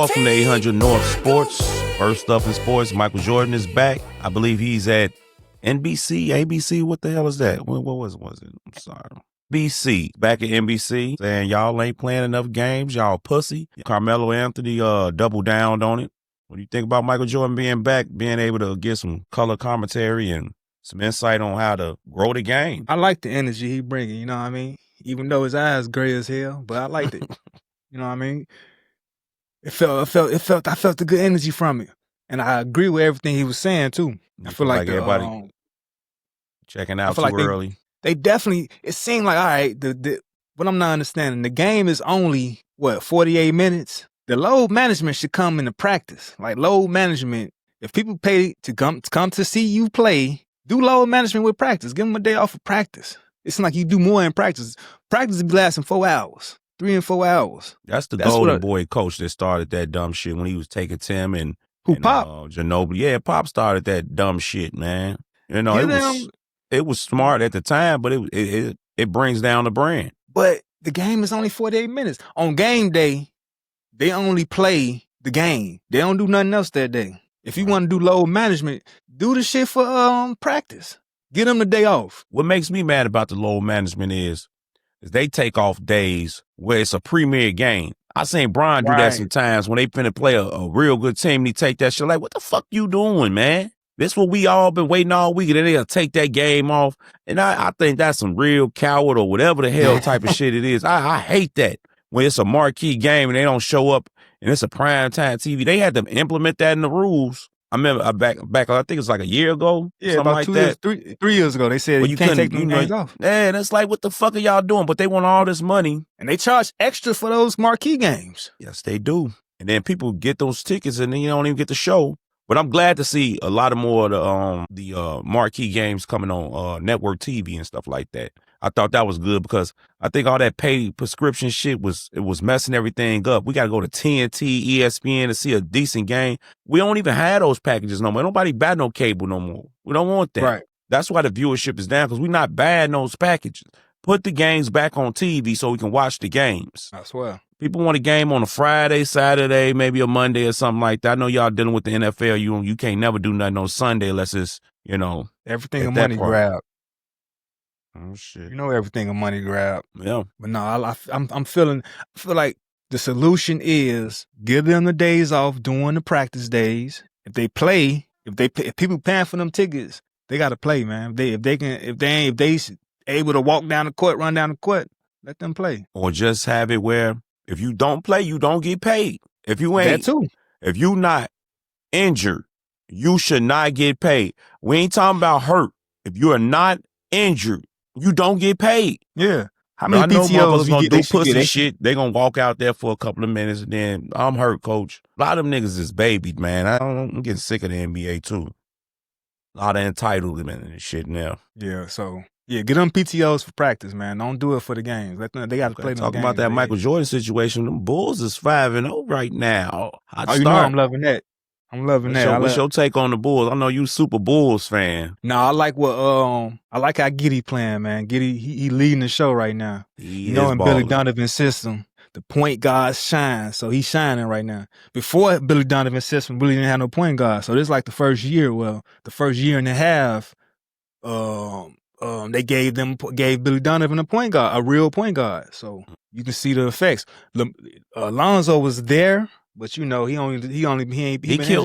Welcome to 800 North Sports. First up in sports, Michael Jordan is back. I believe he's at NBC, ABC. What the hell is that? What was it? I'm sorry. BC, back at NBC, saying y'all ain't playing enough games. Y'all pussy. Carmelo Anthony doubled down on it. What do you think about Michael Jordan being back, being able to get some color commentary and some insight on how to grow the game? I like the energy he bringing, you know what I mean? Even though his eyes gray as hell, but I liked it. You know what I mean? I felt the good energy from it. And I agree with everything he was saying too. I feel like everybody checking out too early. They definitely, it seemed like, all right, what I'm not understanding, the game is only, 48 minutes? The load management should come into practice. Like load management, if people pay to come to see you play, do load management with practice. Give them a day off of practice. It's like you do more in practice. Practice be lasting 4 hours, 3 and 4 hours. That's Golden Boy coach that started that dumb shit when he was taking Tim and Pop? Ginobili. Yeah, Pop started that dumb shit, man. You know, it was smart at the time, but it brings down the brand. But the game is only 48 minutes. On game day, they only play the game. They don't do nothing else that day. If you want to do load management, do the shit for practice. Get them the day off. What makes me mad about the load management is they take off days where it's a premier game. I seen Brian do that sometimes when they finna play a real good team and he take that shit like, what the fuck you doing, man? This what we all been waiting all week, and then they'll take that game off. And I think that's some real coward or whatever the hell type of shit it is. I hate that when it's a marquee game and they don't show up and it's a primetime TV. They had to implement that in the rules. I remember back I think it was like a year ago. Yeah, about like 2 years, 3 years ago. They said you can't take them games off. Man, that's like, what the fuck are y'all doing? But they want all this money. And they charge extra for those marquee games. Yes, they do. And then people get those tickets and then you don't even get the show. But I'm glad to see a lot of more of the marquee games coming on network TV and stuff like that. I thought that was good because I think all that paid prescription shit was messing everything up. We got to go to TNT, ESPN to see a decent game. We don't even have those packages no more. Nobody buy no cable no more. We don't want that. Right. That's why the viewership is down, because we're not buying those packages. Put the games back on TV so we can watch the games. I swear. People want a game on a Friday, Saturday, maybe a Monday or something like that. I know y'all dealing with the NFL. You can't never do nothing on Sunday unless it's, everything a money grab. Oh shit! You know everything a money grab. Yeah. But no, I feel like the solution is give them the days off during the practice days. If they play, if people paying for them tickets, they got to play, man. If they able to walk down the court, run down the court, let them play. Or just have it where if you don't play, you don't get paid. If you ain't, that too. If you not injured, you should not get paid. We ain't talking about hurt. If you are not injured, you don't get paid. Yeah. How many PTOs gonna do pussy shit? They gonna walk out there for a couple of minutes and then I'm hurt, coach. A lot of them niggas is babied, man. I'm getting sick of the NBA too. A lot of entitlement and shit now. Yeah, so get them PTOs for practice, man. Don't do it for the games. They got to play them. Talking about that Michael Jordan situation, them Bulls is 5-0 right now. You know I'm loving that. What's your take on the Bulls? I know you super Bulls fan. No, I like I like how Giddey playing, man. Giddey, he leading the show right now. In Billy Donovan's system, the point guard shines, so he's shining right now. Before Billy Donovan's system, Billy didn't have no point guard, so this is like the first year and a half, they gave Billy Donovan a point guard, a real point guard. So you can see the effects. Lonzo was there. But he killed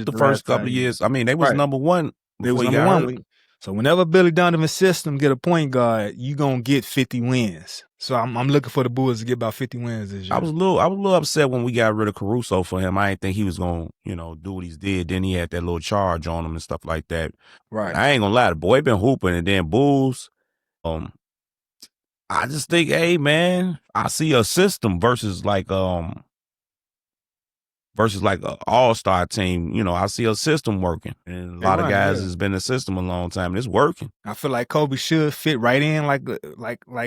the first couple of years. I mean, they was number one. They was number one. So whenever Billy Donovan's system get a point guard, you gonna get 50 wins. So I'm looking for the Bulls to get about 50 wins this year. I was a little upset when we got rid of Caruso for him. I didn't think he was gonna, do what he did. Then he had that little charge on him and stuff like that. Right. I ain't gonna lie, the boy been hooping, and then Bulls. I just think, hey man, I see a system versus like an all-star team. I see a system working. And a lot of guys has been in the system a long time, and it's working. I feel like Kobe should fit right in like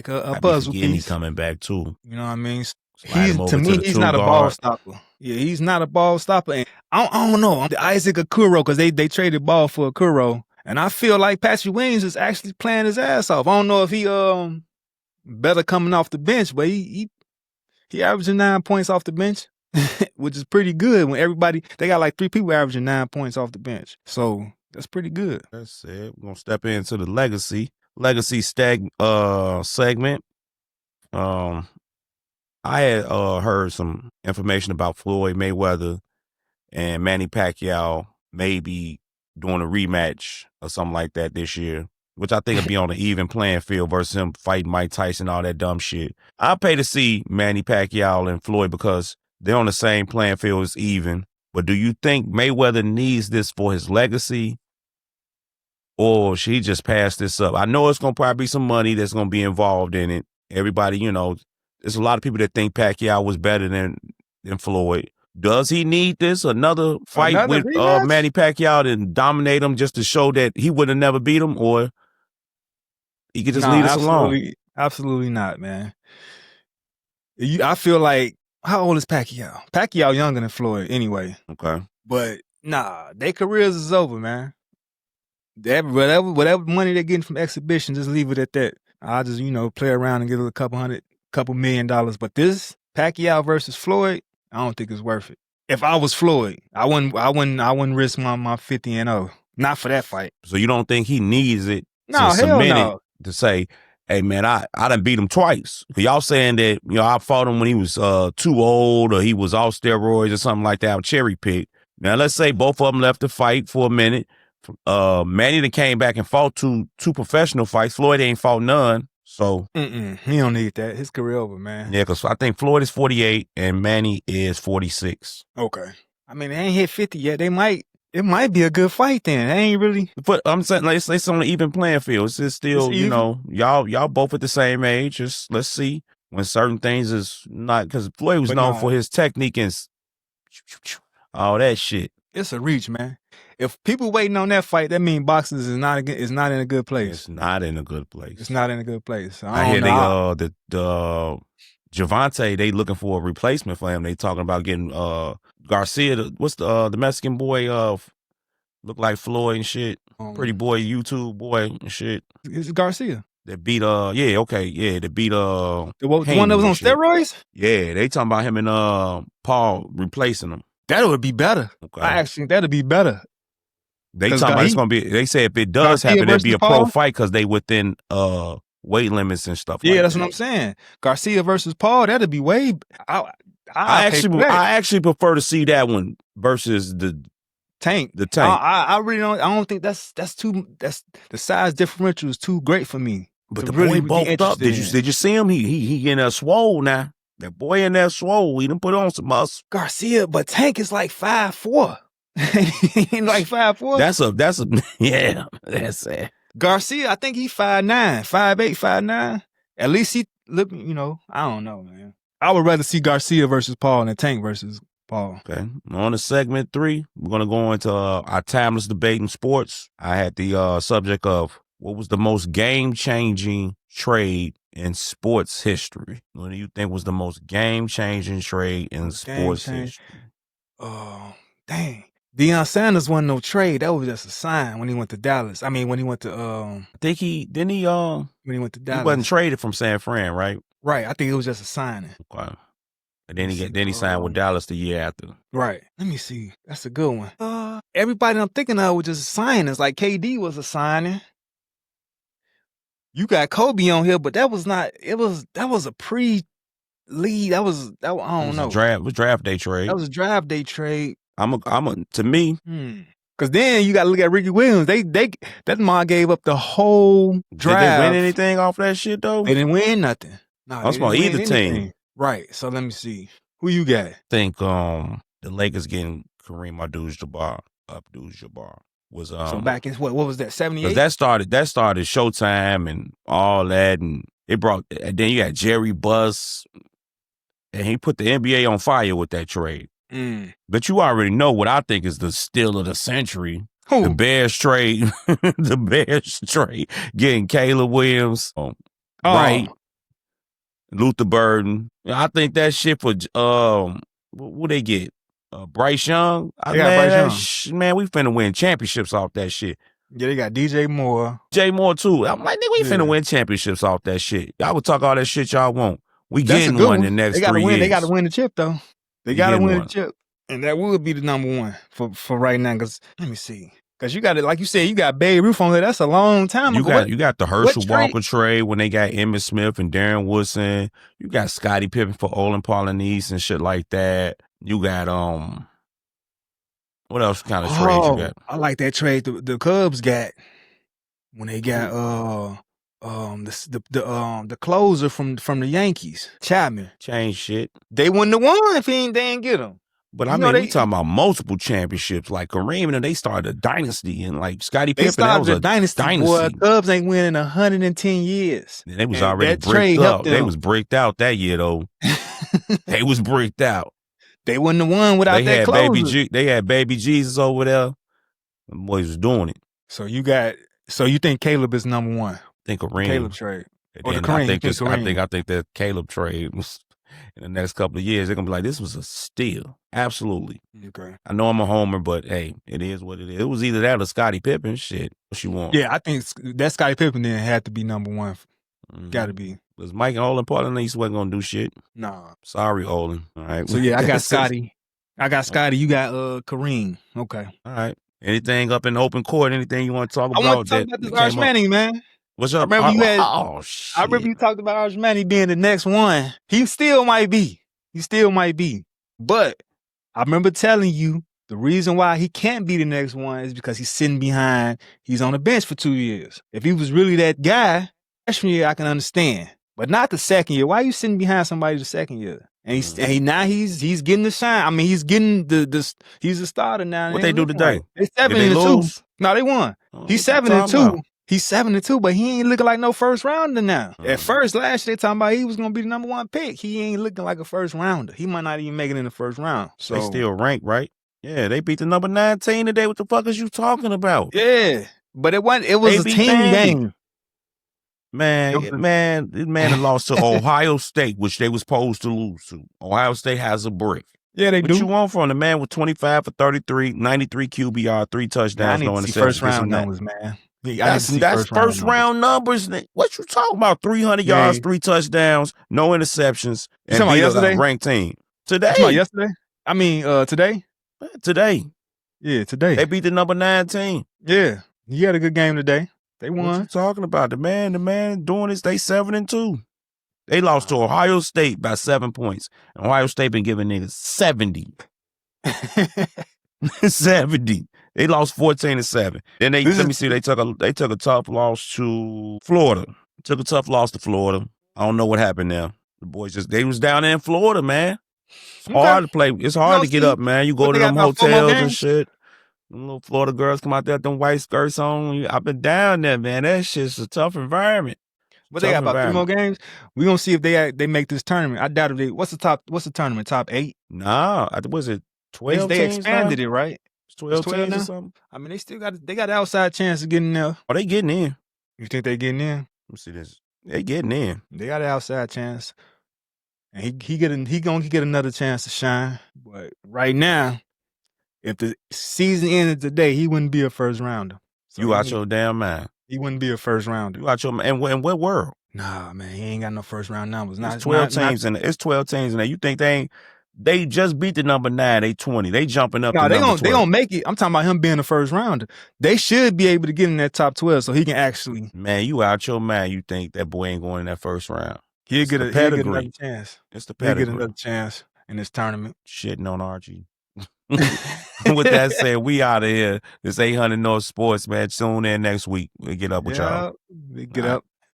a puzzle piece. He's coming back too. You know what I mean? He's not a ball stopper. Yeah, he's not a ball stopper. And I don't know. Isaac Okoro, because they traded ball for Okoro. And I feel like Patrick Williams is actually playing his ass off. I don't know if he better coming off the bench, but he averaging 9 points off the bench. which is pretty good when they got like 3 people averaging 9 points off the bench. So that's pretty good. That's it. We're gonna step into the legacy segment. I had heard some information about Floyd Mayweather and Manny Pacquiao maybe doing a rematch or something like that this year, which I think would be on an even playing field versus him fighting Mike Tyson, all that dumb shit. I pay to see Manny Pacquiao and Floyd because they're on the same playing field as even. But do you think Mayweather needs this for his legacy, or should he just pass this up? I know it's going to probably be some money that's going to be involved in it. Everybody, there's a lot of people that think Pacquiao was better than Floyd. Does he need this? Another fight with Manny Pacquiao to dominate him just to show that he would have never beat him, or he could just leave us alone? Absolutely not, man. I feel like, how old is Pacquiao? Pacquiao younger than Floyd anyway. Okay. But nah, their careers is over, man. Whatever money they're getting from exhibition, just leave it at that. I'll just, play around and get a couple $1 million. But this Pacquiao versus Floyd, I don't think it's worth it. If I was Floyd, I wouldn't risk my 50-0. Not for that fight. So you don't think he needs it to submit it to say, hey man, I done beat him twice. Y'all saying that, I fought him when he was too old or he was off steroids or something like that. I'm cherry picked. Now let's say both of them left the fight for a minute. Manny then came back and fought two professional fights. Floyd ain't fought none. So he don't need that. His career over, man. Yeah, because I think Floyd is 48 and Manny is 46. Okay. I mean, they ain't hit 50 yet. It might be a good fight then. They ain't really. But I'm saying, it's on an even playing field. It's still, y'all both at the same age. Just let's see when certain things is not, because Floyd was known for his technique and all that shit. It's a reach, man. If people waiting on that fight, that means boxing is not in a good place. It's not in a good place. It's not in a good place. I hear the Javante, they looking for a replacement for him. They talking about getting Garcia. What's the Mexican boy? Look like Floyd and shit. Pretty boy, YouTube boy and shit. It's Garcia. That beat they beat the one that was on steroids. Yeah, they talking about him and Paul replacing him. That would be better. Okay. I actually think that'd be better. They talking about it's gonna be. They say if it does happen, it'd be a pro fight because they within weight limits and stuff. Yeah, that's what I'm saying. Garcia versus Paul, that'd be way. I actually prefer to see that one versus the Tank. The Tank. I really don't. I don't think that's too. That's the size differential is too great for me. But the boy bulked up. Did you see him? He in there swole now. That boy in there swole. He done put on some muscle. Garcia, but Tank is like 5'4". He ain't like 5'4". That's yeah. That's it. Garcia, I think he 5'9", 5'8", 5'9". At least he look. I don't know, man. I would rather see Garcia versus Paul than Tank versus Paul. Okay. On to segment 3, we're gonna go into our timeless debate in sports. I had the subject of what was the most game-changing trade in sports history. What do you think was the most game-changing trade in sports history? Oh, dang. Deion Sanders wasn't no trade. That was just a sign when he went to Dallas. I mean, when he went to I think when he went to Dallas. He wasn't traded from San Fran, right? Right. I think it was just a signing. Okay. And then he signed with Dallas the year after. Right. Let me see. That's a good one. Everybody I'm thinking of was just signings. Like KD was a signing. You got Kobe on here, but that was not. That was a pre-lead. I don't know. It was draft day trade. That was a draft day trade. To me. Because then you got to look at Ricky Williams. That mom gave up the whole draft. Did they win anything off that shit though? They didn't win nothing. No, that's about either team. Right. So let me see. Who you got? I think the Lakers getting Kareem Abdul-Jabbar was so back in what was that, 78? That started Showtime and all that, and then you got Jerry Buss, and he put the NBA on fire with that trade. But you already know what I think is the steal of the century. Who? The Bears trade. The Bears trade. Getting Caleb Williams. Right. Luther Burden. I think that shit for what they get? Bryce Young. Bryce Young. Man, we finna win championships off that shit. Yeah, they got DJ Moore. J Moore too. I'm like, nigga, we finna win championships off that shit. Y'all would talk all that shit y'all want. We getting one in the next 3 years. They gotta win the chip though. They got to win a chip, and that would be the number one for right now. Because let me see. Because you got it, like you said, you got Babe Ruth on there. That's a long time ago. You got the Herschel Walker trade when they got Emmitt Smith and Darren Woodson. You got Scottie Pippen for Olin Polynice and shit like that. You got what else kind of trades you got? I like that trade the Cubs got when they got the closer from the Yankees, Chapman. Change shit. They wouldn't have won if they didn't get him. But I mean, we talking about multiple championships. Like Kareem and they started a dynasty, and like Scottie Pippen, that was a dynasty. Boy, Cubs ain't winning 110 years. And they was already bricked up. They was bricked out that year though. They was bricked out. They wouldn't have won without that closer. They had Baby Jesus over there. The boys was doing it. So you think Caleb is number one? I think Kareem. Caleb trade. Or the Kareem. I think that Caleb trade was in the next couple of years. They're gonna be like, this was a steal. Absolutely. Okay. I know I'm a homer, but hey, it is what it is. It was either that or Scottie Pippen. Shit, what you want? Yeah, I think that Scottie Pippen then had to be number one. Got to be. Because Mike and Olin Polynice wasn't gonna do shit. Nah. Sorry, Olin. All right. So yeah, I got Scottie. You got Kareem. Okay. All right. Anything up in the open court? Anything you want to talk about? I want to talk about this Arch Manning, man. What's up? I remember shit. I remember you talked about Arch Manning being the next one. He still might be. But I remember telling you the reason why he can't be the next one is because he's sitting behind. He's on the bench for 2 years. If he was really that guy, freshman year I can understand, but not the second year. Why are you sitting behind somebody the second year? And he's getting the shine. I mean, he's getting he's a starter now. What they do today? They're 7-2. No, they won. He's 7-2. He's 7-2, but he ain't looking like no first rounder now. At first, last year, they talking about he was gonna be the number one pick. He ain't looking like a first rounder. He might not even make it in the first round. So they still ranked, right? Yeah, they beat the number 19 today. What the fuck is you talking about? Yeah, but it was a team game. Man had lost to Ohio State, which they was supposed to lose to. Ohio State has a brick. Yeah, they do. What you want from the man with 25 for 33, 93 QBR, 3 touchdowns, no interceptions? First round numbers, man. That's first round numbers. What you talking about? 300 yards, 3 touchdowns, no interceptions, and beat a ranked team. Today. Yesterday? I mean, today? Today. Yeah, today. They beat the number 19. Yeah. He had a good game today. They won. What you talking about? The man doing this, they 7-2. They lost to Ohio State by 7 points. And Ohio State been giving niggas 70. 70. They lost 14-7. Then they took a tough loss to Florida. Took a tough loss to Florida. I don't know what happened there. The boys they was down there in Florida, man. It's hard to play. It's hard to get up, man. You go to them hotels and shit. Them little Florida girls come out there with them white skirts on. I've been down there, man. That shit's a tough environment. But they got about 3 more games. We're gonna see if they make this tournament. I doubt if what's the tournament? Top 8? Nah, was it 12 They teams expanded now? It, right? It's 12 teams or something. I mean, they got an outside chance of getting there. Oh, they getting in. You think they getting in? Let me see this. They getting in. They got an outside chance. And he gonna get another chance to shine. But right now, if the season ended today, he wouldn't be a first rounder. So you out your damn mind. He wouldn't be a first rounder. You out your mind. And in what world? Nah, man, he ain't got no first round numbers. It's 12 teams in there. It's 12 teams in there. You think they just beat the number 9, they 20. They jumping up to number 12. They gonna make it. I'm talking about him being the first rounder. They should be able to get in that top 12 so he can actually. Man, you out your mind. You think that boy ain't going in that first round. He'll get another chance. It's the pedigree. He'll get another chance in this tournament. Shitting on Archie. With that said, we out of here. This 800 North Sports, man. Tune in next week. We'll get up with y'all. We get up.